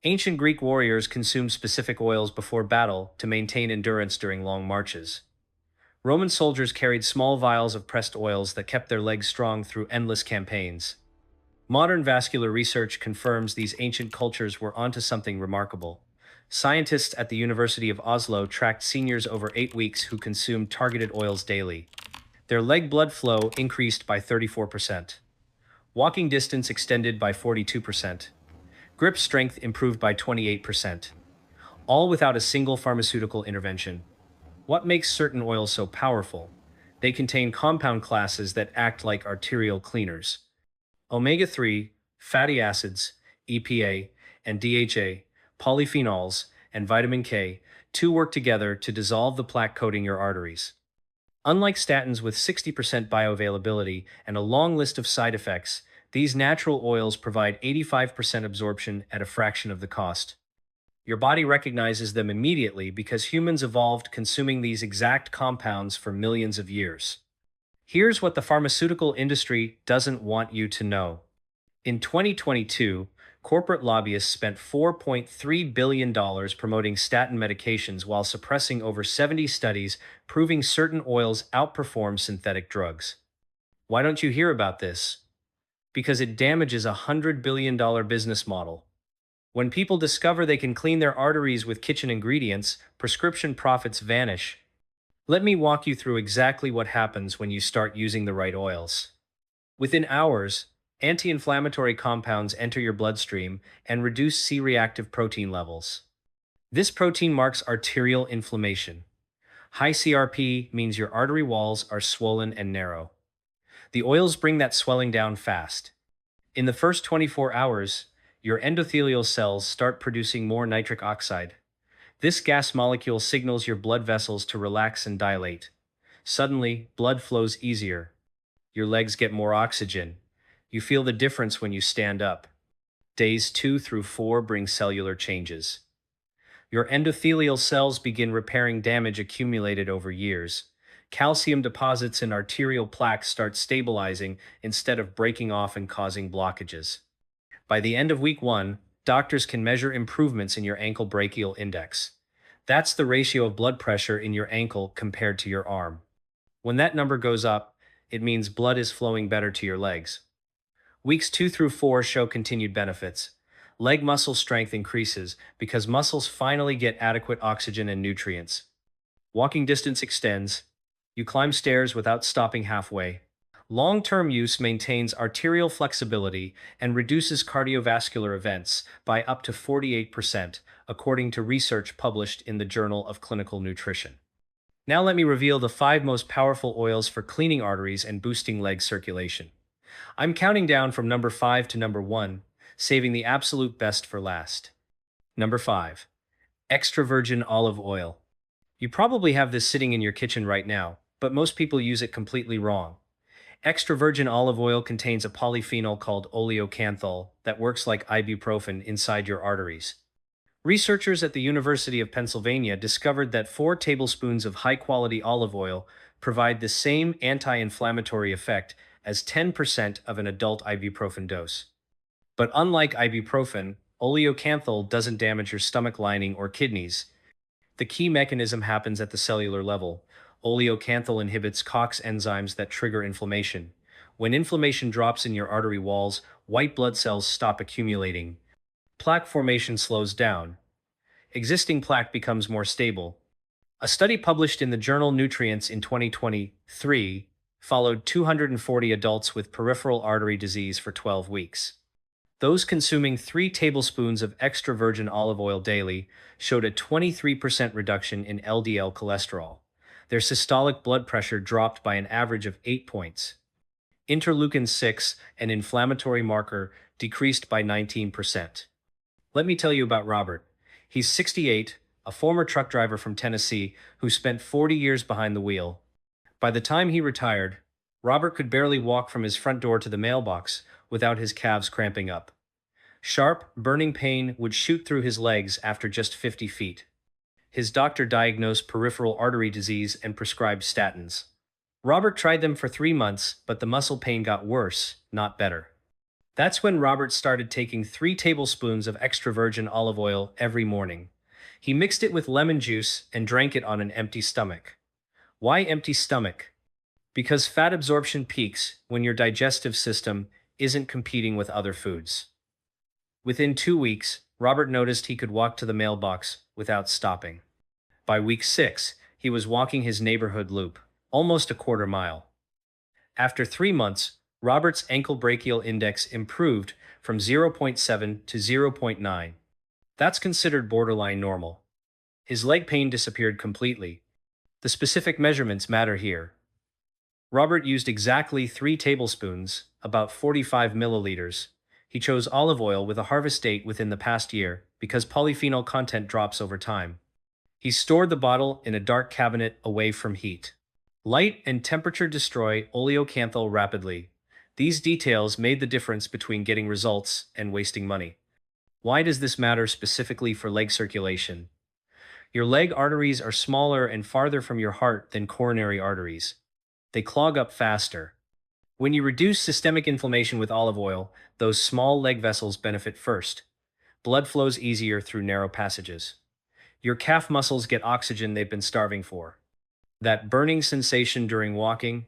Ancient Greek warriors consumed specific oils before battle to maintain endurance during long marches. Roman soldiers carried small vials of pressed oils that kept their legs strong through endless campaigns. Modern vascular research confirms these ancient cultures were onto something remarkable. Scientists at the University of Oslo tracked seniors over 8 weeks who consumed targeted oils daily. Their leg blood flow increased by 34%. Walking distance extended by 42%. Grip strength improved by 28%. All without a single pharmaceutical intervention. What makes certain oils so powerful? They contain compound classes that act like arterial cleaners. Omega-3, fatty acids, EPA, and DHA, polyphenols, and vitamin K, two work together to dissolve the plaque coating your arteries. Unlike statins with 60% bioavailability and a long list of side effects, these natural oils provide 85% absorption at a fraction of the cost. Your body recognizes them immediately because humans evolved consuming these exact compounds for millions of years. Here's what the pharmaceutical industry doesn't want you to know. In 2022, corporate lobbyists spent $4.3 billion promoting statin medications while suppressing over 70 studies proving certain oils outperform synthetic drugs. Why don't you hear about this? Because it damages a $100 billion business model. When people discover they can clean their arteries with kitchen ingredients, prescription profits vanish. Let me walk you through exactly what happens when you start using the right oils. Within hours, anti-inflammatory compounds enter your bloodstream and reduce C-reactive protein levels. This protein marks arterial inflammation. High CRP means your artery walls are swollen and narrow. The oils bring that swelling down fast. In the first 24 hours, your endothelial cells start producing more nitric oxide. This gas molecule signals your blood vessels to relax and dilate. Suddenly, blood flows easier. Your legs get more oxygen. You feel the difference when you stand up. Days 2 through 4 bring cellular changes. Your endothelial cells begin repairing damage accumulated over years. Calcium deposits in arterial plaques start stabilizing instead of breaking off and causing blockages. By the end of week 1, doctors can measure improvements in your ankle brachial index. That's the ratio of blood pressure in your ankle compared to your arm. When that number goes up, it means blood is flowing better to your legs. Weeks 2 through 4 show continued benefits. Leg muscle strength increases because muscles finally get adequate oxygen and nutrients. Walking distance extends. You climb stairs without stopping halfway. Long-term use maintains arterial flexibility and reduces cardiovascular events by up to 48%, according to research published in the Journal of Clinical Nutrition. Now let me reveal the 5 most powerful oils for cleaning arteries and boosting leg circulation. I'm counting down from number 5 to number 1, saving the absolute best for last. Number 5. Extra virgin olive oil. You probably have this sitting in your kitchen right now, but most people use it completely wrong. Extra virgin olive oil contains a polyphenol called oleocanthal that works like ibuprofen inside your arteries. Researchers at the University of Pennsylvania discovered that 4 tablespoons of high-quality olive oil provide the same anti-inflammatory effect as 10% of an adult ibuprofen dose. But unlike ibuprofen, oleocanthal doesn't damage your stomach lining or kidneys. The key mechanism happens at the cellular level. Oleocanthal inhibits COX enzymes that trigger inflammation. When inflammation drops in your artery walls, white blood cells stop accumulating. Plaque formation slows down. Existing plaque becomes more stable. A study published in the journal Nutrients in 2023 followed 240 adults with peripheral artery disease for 12 weeks. Those consuming 3 tablespoons of extra virgin olive oil daily showed a 23% reduction in LDL cholesterol. Their systolic blood pressure dropped by an average of 8 points. Interleukin-6, an inflammatory marker, decreased by 19%. Let me tell you about Robert. He's 68, a former truck driver from Tennessee who spent 40 years behind the wheel. By the time he retired, Robert could barely walk from his front door to the mailbox without his calves cramping up. Sharp, burning pain would shoot through his legs after just 50 feet. His doctor diagnosed peripheral artery disease and prescribed statins. Robert tried them for 3 months, but the muscle pain got worse, not better. That's when Robert started taking 3 tablespoons of extra virgin olive oil every morning. He mixed it with lemon juice and drank it on an empty stomach. Why empty stomach? Because fat absorption peaks when your digestive system isn't competing with other foods. Within 2 weeks, Robert noticed he could walk to the mailbox without stopping. By week 6, he was walking his neighborhood loop, almost a quarter mile. After 3 months, Robert's ankle brachial index improved from 0.7 to 0.9. That's considered borderline normal. His leg pain disappeared completely. The specific measurements matter here. Robert used exactly 3 tablespoons, about 45 milliliters. He chose olive oil with a harvest date within the past year because polyphenol content drops over time. He stored the bottle in a dark cabinet away from heat. Light and temperature destroy oleocanthal rapidly. These details made the difference between getting results and wasting money. Why does this matter specifically for leg circulation? Your leg arteries are smaller and farther from your heart than coronary arteries. They clog up faster. When you reduce systemic inflammation with olive oil, those small leg vessels benefit first. Blood flows easier through narrow passages. Your calf muscles get oxygen they've been starving for. That burning sensation during walking,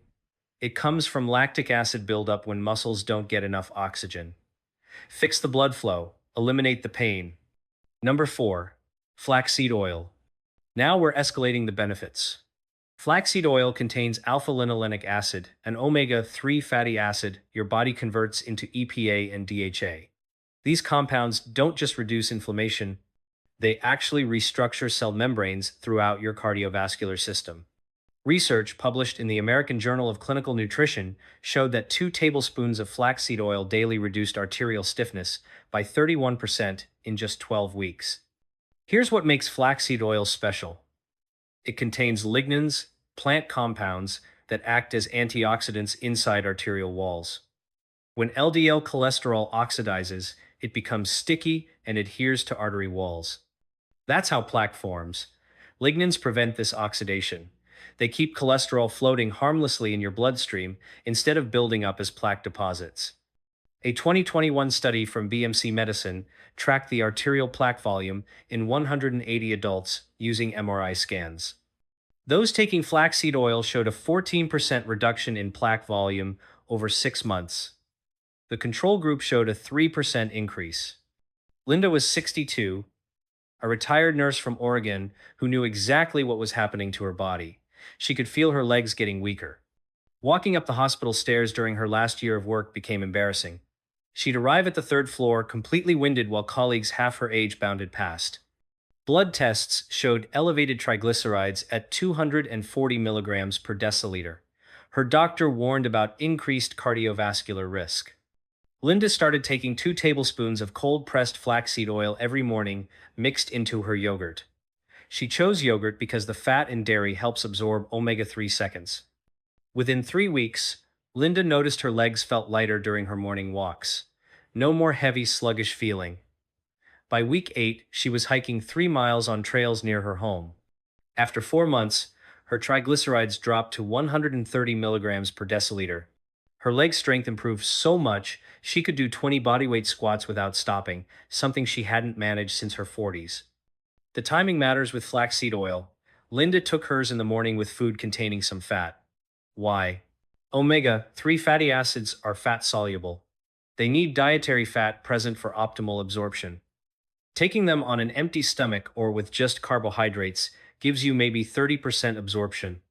it comes from lactic acid buildup when muscles don't get enough oxygen. Fix the blood flow, eliminate the pain. Number 4. Flaxseed oil. Now we're escalating the benefits. Flaxseed oil contains alpha-linolenic acid, an omega-3 fatty acid your body converts into EPA and DHA. These compounds don't just reduce inflammation, they actually restructure cell membranes throughout your cardiovascular system. Research published in the American Journal of Clinical Nutrition showed that 2 tablespoons of flaxseed oil daily reduced arterial stiffness by 31% in just 12 weeks. Here's what makes flaxseed oil special. It contains lignans, plant compounds that act as antioxidants inside arterial walls. When LDL cholesterol oxidizes, it becomes sticky and adheres to artery walls. That's how plaque forms. Lignans prevent this oxidation. They keep cholesterol floating harmlessly in your bloodstream instead of building up as plaque deposits. A 2021 study from BMC Medicine tracked the arterial plaque volume in 180 adults using MRI scans. Those taking flaxseed oil showed a 14% reduction in plaque volume over 6 months. The control group showed a 3% increase. Linda was 62, a retired nurse from Oregon who knew exactly what was happening to her body. She could feel her legs getting weaker. Walking up the hospital stairs during her last year of work became embarrassing. She'd arrive at the 3rd floor completely winded while colleagues half her age bounded past. Blood tests showed elevated triglycerides at 240 milligrams per deciliter. Her doctor warned about increased cardiovascular risk. Linda started taking 2 tablespoons of cold-pressed flaxseed oil every morning mixed into her yogurt. She chose yogurt because the fat in dairy helps absorb omega-3 seconds. Within 3 weeks, Linda noticed her legs felt lighter during her morning walks. No more heavy, sluggish feeling. By week 8, she was hiking 3 miles on trails near her home. After 4 months, her triglycerides dropped to 130 milligrams per deciliter. Her leg strength improved so much she could do 20 bodyweight squats without stopping, something she hadn't managed since her 40s. The timing matters with flaxseed oil. Linda took hers in the morning with food containing some fat. Why? Omega-3 fatty acids are fat-soluble. They need dietary fat present for optimal absorption. Taking them on an empty stomach or with just carbohydrates gives you maybe 30% absorption.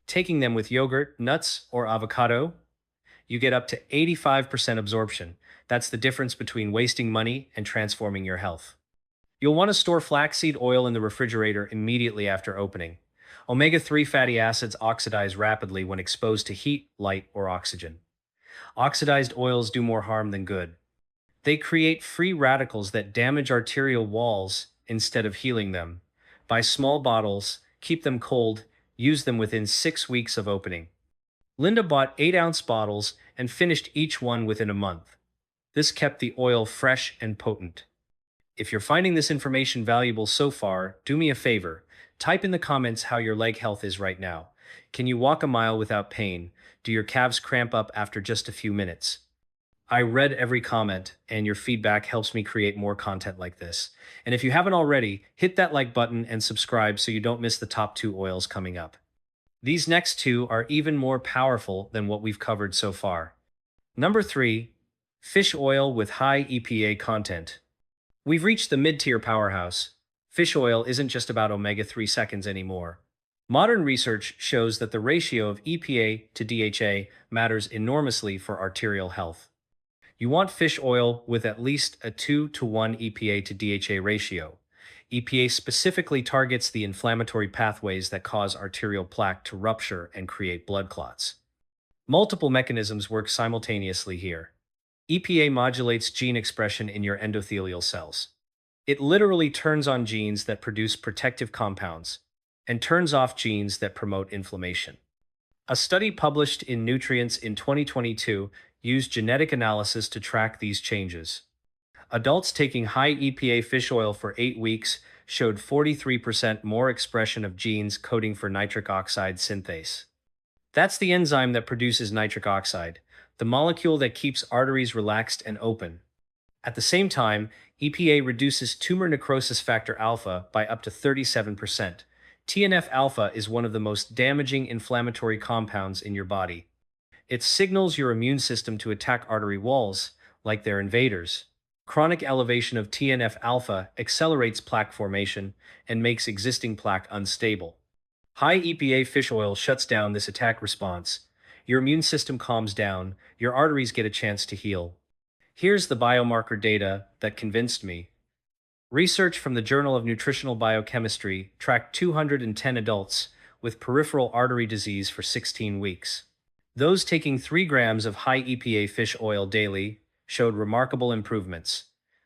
Taking them with yogurt, nuts, or avocado, you get up to 85% absorption. That's the difference between wasting money and transforming your health. You'll want to store flaxseed oil in the refrigerator immediately after opening. Omega-3 fatty acids oxidize rapidly when exposed to heat, light, or oxygen. Oxidized oils do more harm than good. They create free radicals that damage arterial walls instead of healing them. Buy small bottles, keep them cold, use them within 6 weeks of opening. Linda bought 8-ounce bottles and finished each one within a month. This kept the oil fresh and potent. If you're finding this information valuable so far, do me a favor. Type in the comments how your leg health is right now. Can you walk a mile without pain? Do your calves cramp up after just a few minutes? I read every comment, and your feedback helps me create more content like this. And if you haven't already, hit that like button and subscribe so you don't miss the top two oils coming up. These next two are even more powerful than what we've covered so far. Number 3. Fish oil with high EPA content. We've reached the mid-tier powerhouse. Fish oil isn't just about omega-3 seconds anymore. Modern research shows that the ratio of EPA to DHA matters enormously for arterial health. You want fish oil with at least a 2-to-1 EPA to DHA ratio. EPA specifically targets the inflammatory pathways that cause arterial plaque to rupture and create blood clots. Multiple mechanisms work simultaneously here. EPA modulates gene expression in your endothelial cells. It literally turns on genes that produce protective compounds and turns off genes that promote inflammation. A study published in Nutrients in 2022 used genetic analysis to track these changes. Adults taking high EPA fish oil for 8 weeks showed 43% more expression of genes coding for nitric oxide synthase. That's the enzyme that produces nitric oxide, the molecule that keeps arteries relaxed and open. At the same time, EPA reduces tumor necrosis factor alpha by up to 37%. TNF-alpha is one of the most damaging inflammatory compounds in your body. It signals your immune system to attack artery walls, like they're invaders. Chronic elevation of TNF-alpha accelerates plaque formation and makes existing plaque unstable. High EPA fish oil shuts down this attack response. Your immune system calms down, your arteries get a chance to heal. Here's the biomarker data that convinced me. Research from the Journal of Nutritional Biochemistry tracked 210 adults with peripheral artery disease for 16 weeks. Those taking 3 grams of high EPA fish oil daily showed remarkable improvements.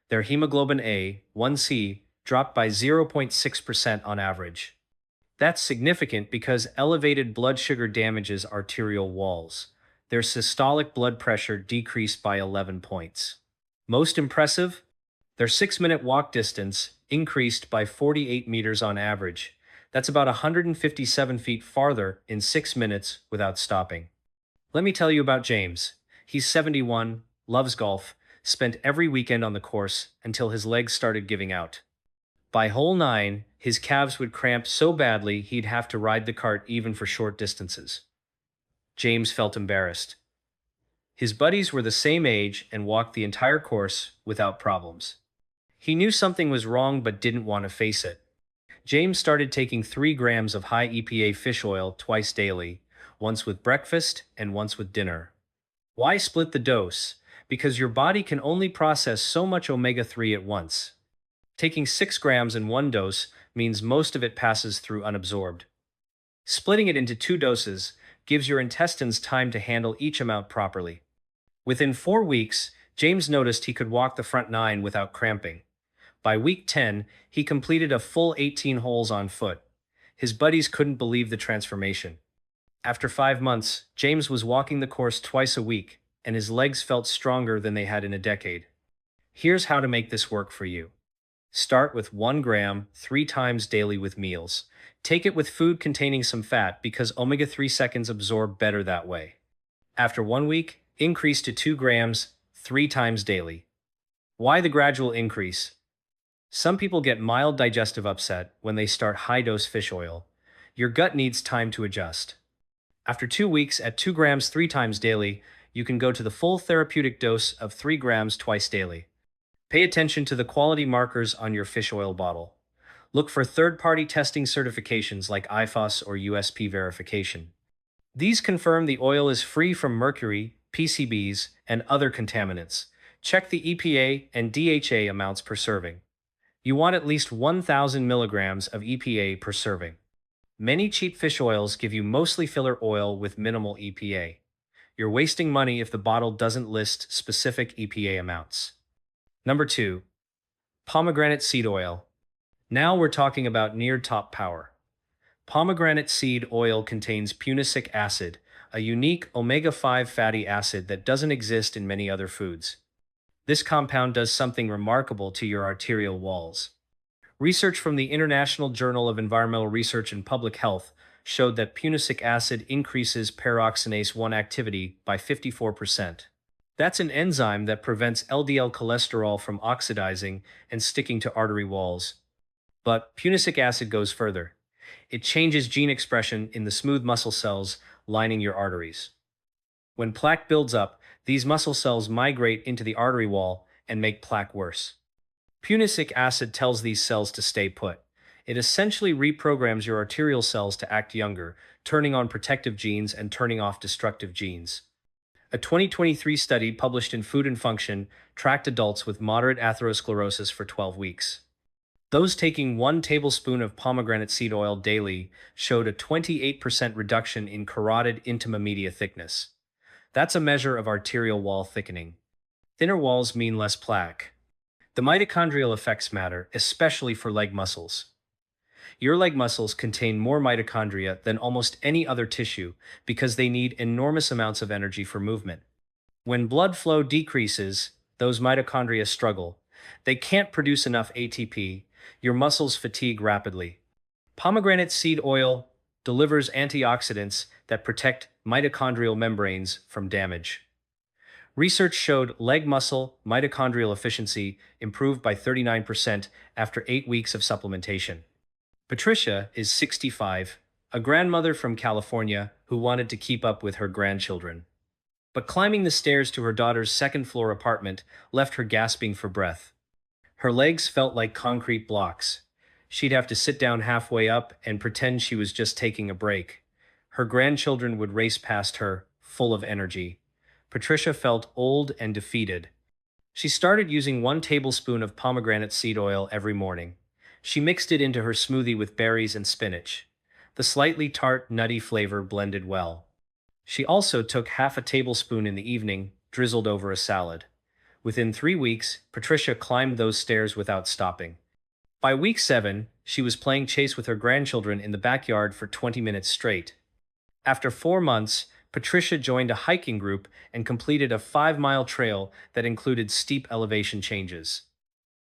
Their hemoglobin A1C dropped by 0.6% on average. That's significant because elevated blood sugar damages arterial walls. Their systolic blood pressure decreased by 11 points. Most impressive? Their 6-minute walk distance increased by 48 meters on average. That's about 157 feet farther in 6 minutes without stopping. Let me tell you about James. He's 71, loves golf, spent every weekend on the course until his legs started giving out. By hole 9, his calves would cramp so badly he'd have to ride the cart even for short distances. James felt embarrassed. His buddies were the same age and walked the entire course without problems. He knew something was wrong but didn't want to face it. James started taking 3 grams of high EPA fish oil twice daily, once with breakfast and once with dinner. Why split the dose? Because your body can only process so much omega-3 at once. Taking 6 grams in one dose means most of it passes through unabsorbed. Splitting it into 2 doses gives your intestines time to handle each amount properly. Within 4 weeks, James noticed he could walk the front 9 without cramping. By week 10, he completed a full 18 holes on foot. His buddies couldn't believe the transformation. After 5 months, James was walking the course twice a week, and his legs felt stronger than they had in a decade. Here's how to make this work for you. Start with 1 gram 3 times daily with meals. Take it with food containing some fat because omega-3 seconds absorb better that way. After 1 week, increase to 2 grams 3 times daily. Why the gradual increase? Some people get mild digestive upset when they start high-dose fish oil. Your gut needs time to adjust. After 2 weeks at 2 grams 3 times daily, you can go to the full therapeutic dose of 3 grams twice daily. Pay attention to the quality markers on your fish oil bottle. Look for third-party testing certifications like IFOS or USP verification. These confirm the oil is free from mercury, PCBs, and other contaminants. Check the EPA and DHA amounts per serving. You want at least 1,000 milligrams of EPA per serving. Many cheap fish oils give you mostly filler oil with minimal EPA. You're wasting money if the bottle doesn't list specific EPA amounts. Number 2. Pomegranate seed oil. Now we're talking about near top power. Pomegranate seed oil contains punicic acid, a unique omega-5 fatty acid that doesn't exist in many other foods. This compound does something remarkable to your arterial walls. Research from the International Journal of Environmental Research and Public Health showed that punicic acid increases peroxidase 1 activity by 54%. That's an enzyme that prevents LDL cholesterol from oxidizing and sticking to artery walls. But punicic acid goes further. It changes gene expression in the smooth muscle cells lining your arteries. When plaque builds up, these muscle cells migrate into the artery wall and make plaque worse. Punicic acid tells these cells to stay put. It essentially reprograms your arterial cells to act younger, turning on protective genes and turning off destructive genes. A 2023 study published in Food and Function tracked adults with moderate atherosclerosis for 12 weeks. Those taking 1 tablespoon of pomegranate seed oil daily showed a 28% reduction in carotid intima media thickness. That's a measure of arterial wall thickening. Thinner walls mean less plaque. The mitochondrial effects matter, especially for leg muscles. Your leg muscles contain more mitochondria than almost any other tissue because they need enormous amounts of energy for movement. When blood flow decreases, those mitochondria struggle. They can't produce enough ATP. Your muscles fatigue rapidly. Pomegranate seed oil delivers antioxidants that protect mitochondrial membranes from damage. Research showed leg muscle mitochondrial efficiency improved by 39% after 8 weeks of supplementation. Patricia is 65, a grandmother from California who wanted to keep up with her grandchildren. But climbing the stairs to her daughter's second-floor apartment left her gasping for breath. Her legs felt like concrete blocks. She'd have to sit down halfway up and pretend she was just taking a break. Her grandchildren would race past her, full of energy. Patricia felt old and defeated. She started using 1 tablespoon of pomegranate seed oil every morning. She mixed it into her smoothie with berries and spinach. The slightly tart, nutty flavor blended well. She also took half a tablespoon in the evening, drizzled over a salad. Within 3 weeks, Patricia climbed those stairs without stopping. By week 7, she was playing chase with her grandchildren in the backyard for 20 minutes straight. After 4 months, Patricia joined a hiking group and completed a 5-mile trail that included steep elevation changes.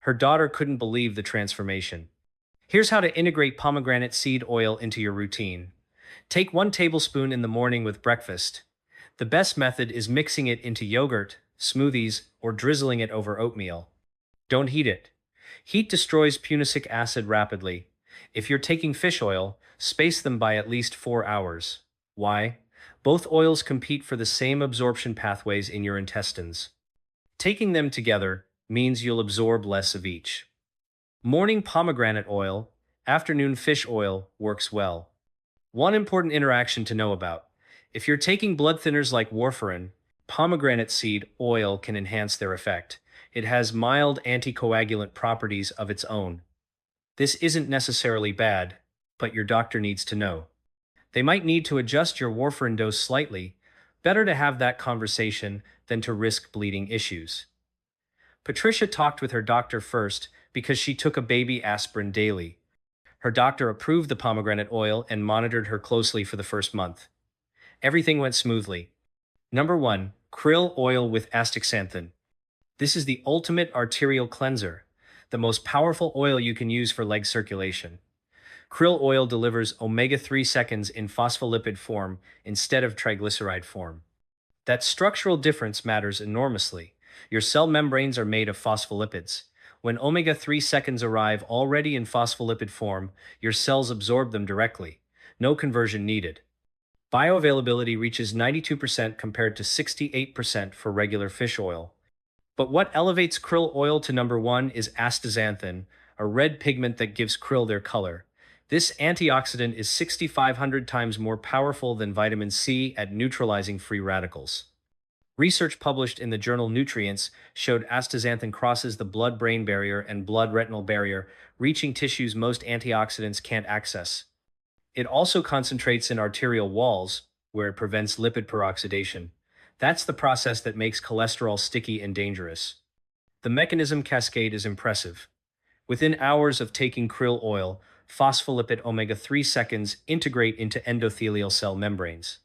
Her daughter couldn't believe the transformation. Here's how to integrate pomegranate seed oil into your routine. Take 1 tablespoon in the morning with breakfast. The best method is mixing it into yogurt, smoothies, or drizzling it over oatmeal. Don't heat it. Heat destroys punicic acid rapidly. If you're taking fish oil, space them by at least 4 hours. Why? Both oils compete for the same absorption pathways in your intestines. Taking them together means you'll absorb less of each. Morning pomegranate oil, afternoon fish oil works well. One important interaction to know about. If you're taking blood thinners like warfarin, pomegranate seed oil can enhance their effect. It has mild anticoagulant properties of its own. This isn't necessarily bad, but your doctor needs to know. They might need to adjust your warfarin dose slightly. Better to have that conversation than to risk bleeding issues. Patricia talked with her doctor first because she took a baby aspirin daily. Her doctor approved the pomegranate oil and monitored her closely for the first month. Everything went smoothly. Number 1. Krill oil with astaxanthin. This is the ultimate arterial cleanser, the most powerful oil you can use for leg circulation. Krill oil delivers omega-3 seconds in phospholipid form instead of triglyceride form. That structural difference matters enormously. Your cell membranes are made of phospholipids. When omega-3 seconds arrive already in phospholipid form, your cells absorb them directly. No conversion needed. Bioavailability reaches 92% compared to 68% for regular fish oil. But what elevates krill oil to number 1 is astaxanthin, a red pigment that gives krill their color. This antioxidant is 6,500 times more powerful than vitamin C at neutralizing free radicals. Research published in the journal Nutrients showed astaxanthin crosses the blood-brain barrier and blood-retinal barrier, reaching tissues most antioxidants can't access. It also concentrates in arterial walls, where it prevents lipid peroxidation. That's the process that makes cholesterol sticky and dangerous. The mechanism cascade is impressive. Within hours of taking krill oil, phospholipid omega-3 seconds integrate into endothelial cell membranes.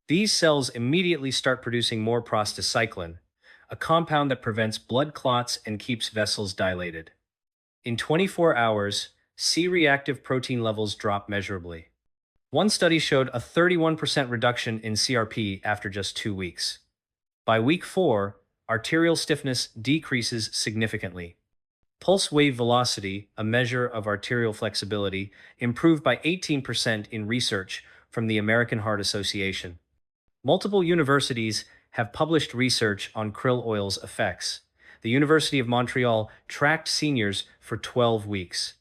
These cells immediately start producing more prostacyclin, a compound that prevents blood clots and keeps vessels dilated. In 24 hours, C-reactive protein levels drop measurably. One study showed a 31% reduction in CRP after just 2 weeks. By week 4, Arterial stiffness decreases significantly. Pulse wave velocity, a measure of arterial flexibility, improved by 18% in research from the American Heart Association. Multiple universities have published research on krill oil's effects. The University of Montreal tracked seniors for 12 weeks.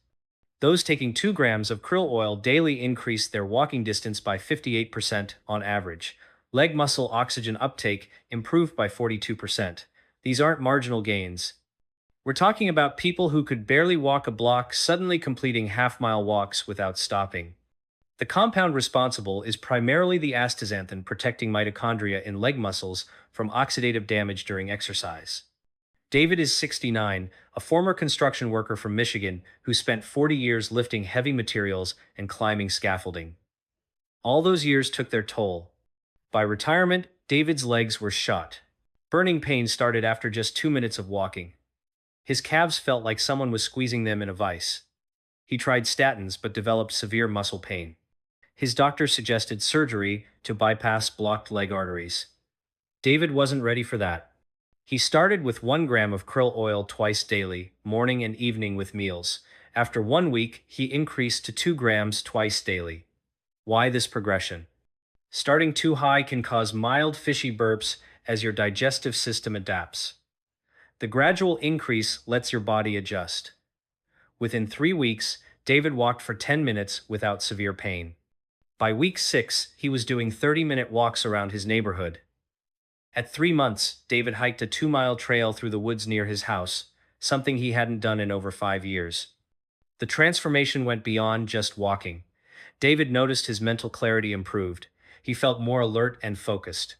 Those taking 2 grams of krill oil daily increased their walking distance by 58% on average. Leg muscle oxygen uptake improved by 42%. These aren't marginal gains. We're talking about people who could barely walk a block suddenly completing half-mile walks without stopping. The compound responsible is primarily the astaxanthin protecting mitochondria in leg muscles from oxidative damage during exercise. David is 69, a former construction worker from Michigan who spent 40 years lifting heavy materials and climbing scaffolding. All those years took their toll. By retirement, David's legs were shot. Burning pain started after just 2 minutes of walking. His calves felt like someone was squeezing them in a vice. He tried statins but developed severe muscle pain. His doctor suggested surgery to bypass blocked leg arteries. David wasn't ready for that. He started with 1 gram of krill oil twice daily, morning and evening with meals. After 1 week, he increased to 2 grams twice daily. Why this progression? Starting too high can cause mild fishy burps as your digestive system adapts. The gradual increase lets your body adjust. Within 3 weeks, David walked for 10 minutes without severe pain. By week 6, he was doing 30-minute walks around his neighborhood. At 3 months, David hiked a 2-mile trail through the woods near his house, something he hadn't done in over 5 years. The transformation went beyond just walking. David noticed his mental clarity improved. He felt more alert and focused.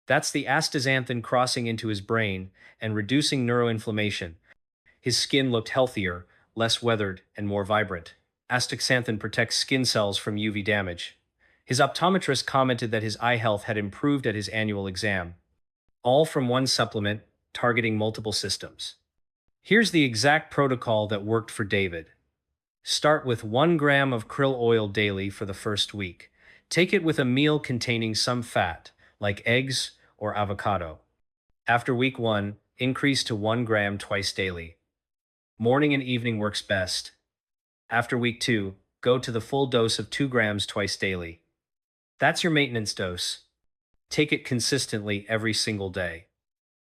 That's the astaxanthin crossing into his brain and reducing neuroinflammation. His skin looked healthier, less weathered, and more vibrant. Astaxanthin protects skin cells from UV damage. His optometrist commented that his eye health had improved at his annual exam. All from one supplement, targeting multiple systems. Here's the exact protocol that worked for David. Start with 1 gram of krill oil daily for the first week. Take it with a meal containing some fat, like eggs or avocado. After week 1, increase to 1 gram twice daily. Morning and evening works best. After week 2, go to the full dose of 2 grams twice daily. That's your maintenance dose. Take it consistently every single day.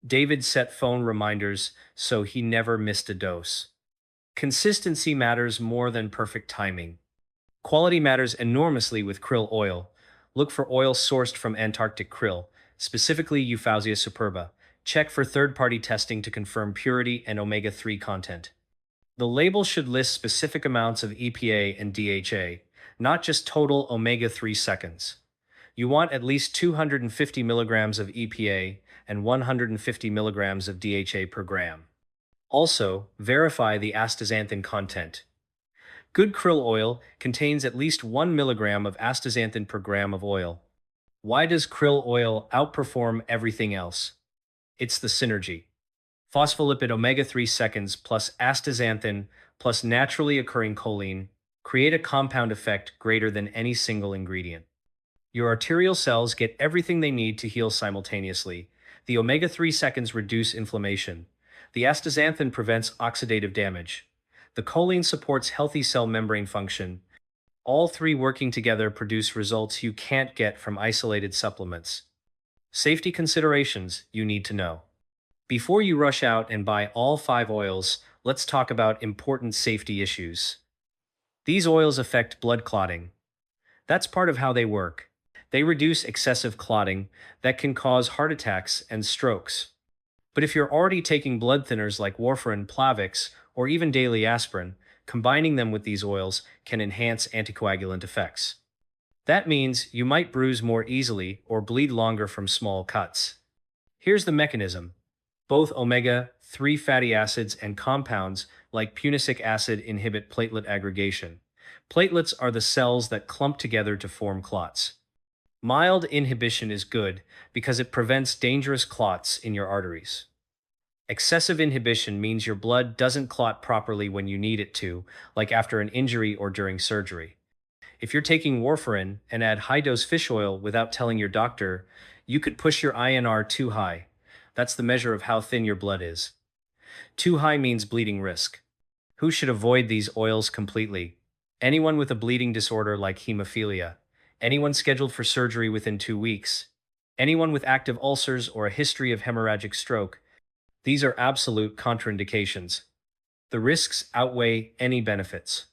David set phone reminders so he never missed a dose. Consistency matters more than perfect timing. Quality matters enormously with krill oil. Look for oil sourced from Antarctic krill, specifically Euphausia superba. Check for third-party testing to confirm purity and omega-3 content. The label should list specific amounts of EPA and DHA, not just total omega-3 seconds. You want at least 250 milligrams of EPA and 150 milligrams of DHA per gram. Also, verify the astaxanthin content. Good krill oil contains at least 1 milligram of astaxanthin per gram of oil. Why does krill oil outperform everything else? It's the synergy. Phospholipid omega-3 seconds plus astaxanthin plus naturally occurring choline create a compound effect greater than any single ingredient. Your arterial cells get everything they need to heal simultaneously. The omega-3 seconds reduce inflammation. The astaxanthin prevents oxidative damage. The choline supports healthy cell membrane function. All three working together produce results you can't get from isolated supplements. Safety considerations you need to know. Before you rush out and buy all 5 oils, let's talk about important safety issues. These oils affect blood clotting. That's part of how they work. They reduce excessive clotting that can cause heart attacks and strokes. But if you're already taking blood thinners like warfarin, Plavix, or even daily aspirin, combining them with these oils can enhance anticoagulant effects. That means you might bruise more easily or bleed longer from small cuts. Here's the mechanism. Both omega-3 fatty acids and compounds like punicic acid inhibit platelet aggregation. Platelets are the cells that clump together to form clots. Mild inhibition is good because it prevents dangerous clots in your arteries. Excessive inhibition means your blood doesn't clot properly when you need it to, like after an injury or during surgery. If you're taking warfarin and add high-dose fish oil without telling your doctor, you could push your INR too high. That's the measure of how thin your blood is. Too high means bleeding risk. Who should avoid these oils completely? Anyone with a bleeding disorder like hemophilia, anyone scheduled for surgery within 2 weeks, anyone with active ulcers or a history of hemorrhagic stroke. These are absolute contraindications. The risks outweigh any benefits.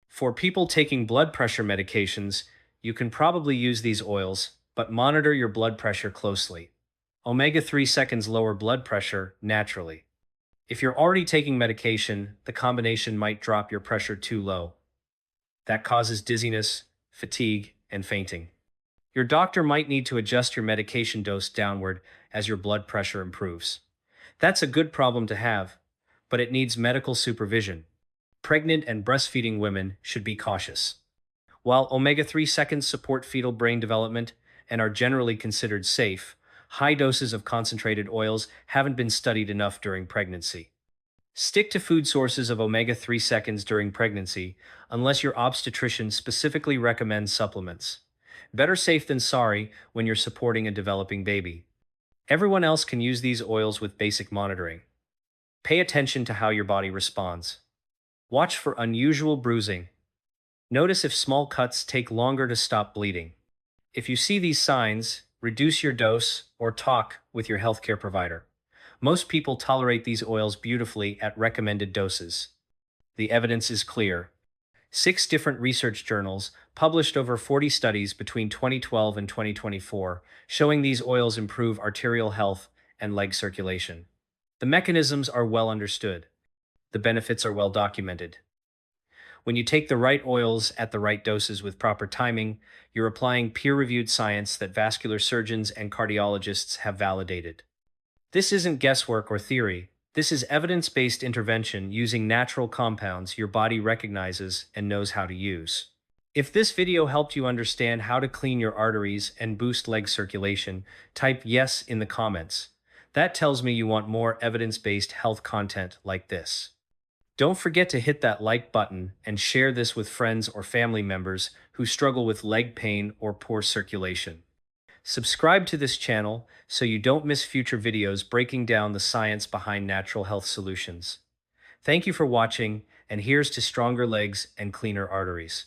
For people taking blood pressure medications, you can probably use these oils, but monitor your blood pressure closely. Omega-3 seconds lower blood pressure naturally. If you're already taking medication, the combination might drop your pressure too low. That causes dizziness, fatigue, and fainting. Your doctor might need to adjust your medication dose downward as your blood pressure improves. That's a good problem to have, but it needs medical supervision. Pregnant and breastfeeding women should be cautious. While omega-3 seconds support fetal brain development and are generally considered safe, high doses of concentrated oils haven't been studied enough during pregnancy. Stick to food sources of omega-3 seconds during pregnancy unless your obstetrician specifically recommends supplements. Better safe than sorry when you're supporting a developing baby. Everyone else can use these oils with basic monitoring. Pay attention to how your body responds. Watch for unusual bruising. Notice if small cuts take longer to stop bleeding. If you see these signs, reduce your dose or talk with your healthcare provider. Most people tolerate these oils beautifully at recommended doses. The evidence is clear. 6 different research journals published over 40 studies between 2012 and 2024 showing these oils improve arterial health and leg circulation. The mechanisms are well understood. The benefits are well documented. When you take the right oils at the right doses with proper timing, you're applying peer-reviewed science that vascular surgeons and cardiologists have validated. This isn't guesswork or theory. This is evidence-based intervention using natural compounds your body recognizes and knows how to use. If this video helped you understand how to clean your arteries and boost leg circulation, type yes in the comments. That tells me you want more evidence-based health content like this. Don't forget to hit that like button and share this with friends or family members who struggle with leg pain or poor circulation. Subscribe to this channel so you don't miss future videos breaking down the science behind natural health solutions. Thank you for watching, and here's to stronger legs and cleaner arteries.